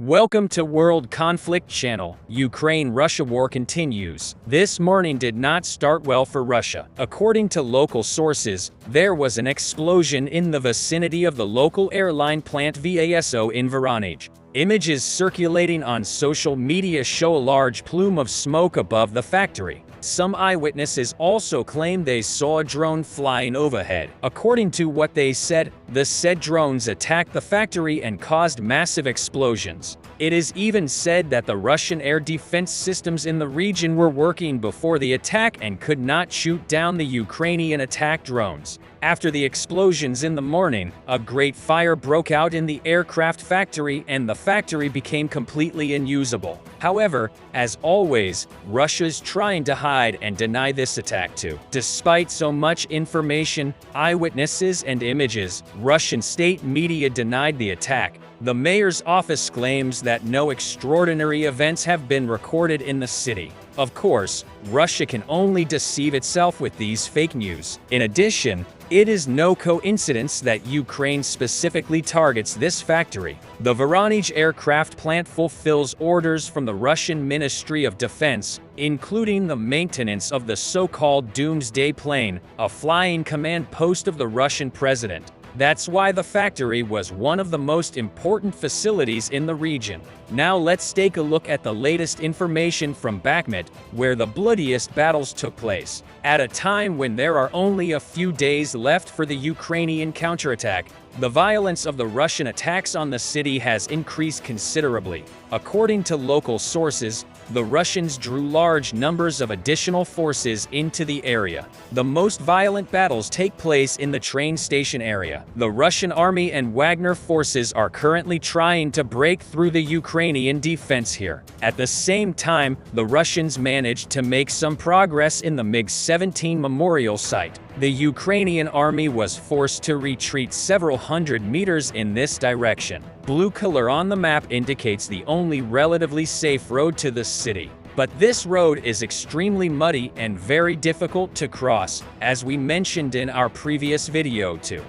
Welcome to World Conflict Channel. Ukraine-Russia war continues. This morning did not start well for Russia. According to local sources, there was an explosion in the vicinity of the local airline plant VASO in Voronezh. Images circulating on social media show a large plume of smoke above the factory. Some eyewitnesses also claim they saw a drone flying overhead. According to what they said, the said drones attacked the factory and caused massive explosions. It is even said that the Russian air defense systems in the region were working before the attack and could not shoot down the Ukrainian attack drones. After the explosions in the morning, a great fire broke out in the aircraft factory and the factory became completely unusable. However, as always, Russia's trying to hide and deny this attack too. Despite so much information, eyewitnesses and images, Russian state media denied the attack. The mayor's office claims that no extraordinary events have been recorded in the city. Of course, Russia can only deceive itself with these fake news. In addition, it is no coincidence that Ukraine specifically targets this factory. The Voronezh aircraft plant fulfills orders from the Russian Ministry of Defense, including the maintenance of the so-called Doomsday plane, a flying command post of the Russian president. That's why the factory was one of the most important facilities in the region. Now let's take a look at the latest information from Bakhmut, where the bloodiest battles took place. At a time when there are only a few days left for the Ukrainian counterattack, the violence of the Russian attacks on the city has increased considerably. According to local sources, the Russians drew large numbers of additional forces into the area. The most violent battles take place in the train station area. The Russian army and Wagner forces are currently trying to break through the Ukrainian defense here. At the same time, the Russians managed to make some progress in the MiG-17 memorial site. The Ukrainian army was forced to retreat several hundred meters in this direction. Blue color on the map indicates the only relatively safe road to the city. But this road is extremely muddy and very difficult to cross, as we mentioned in our previous video too.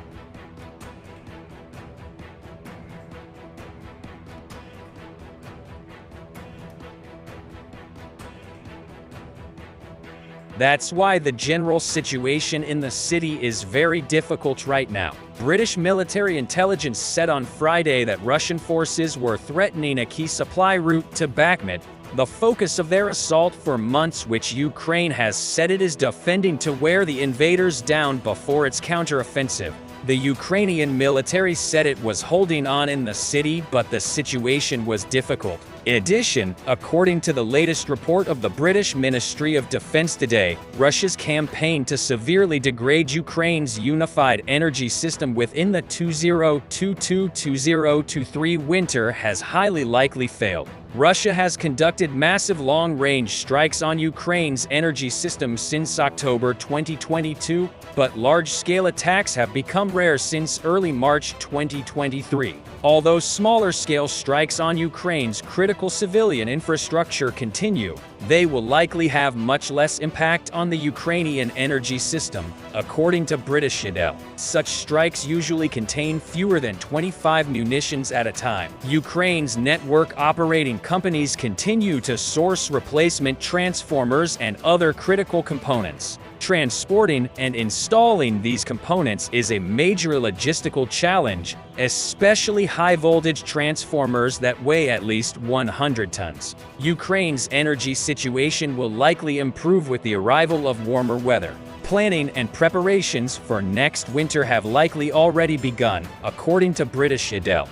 That's why the general situation in the city is very difficult right now. British military intelligence said on Friday that Russian forces were threatening a key supply route to Bakhmut, the focus of their assault for months, which Ukraine has said it is defending to wear the invaders down before its counteroffensive. The Ukrainian military said it was holding on in the city, but the situation was difficult. In addition, according to the latest report of the British Ministry of Defense today, Russia's campaign to severely degrade Ukraine's unified energy system within the 2022-2023 winter has highly likely failed. Russia has conducted massive long-range strikes on Ukraine's energy system since October 2022, but large-scale attacks have become rare since early March 2023. Although smaller-scale strikes on Ukraine's critical civilian infrastructure continue, they will likely have much less impact on the Ukrainian energy system, according to British Intel. Such strikes usually contain fewer than 25 munitions at a time. Ukraine's network operating companies continue to source replacement transformers and other critical components. Transporting and installing these components is a major logistical challenge, especially high-voltage transformers that weigh at least 100 tons. Ukraine's energy situation will likely improve with the arrival of warmer weather. Planning and preparations for next winter have likely already begun, according to British Intel.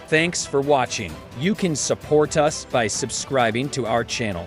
Thanks for watching. You can support us by subscribing to our channel.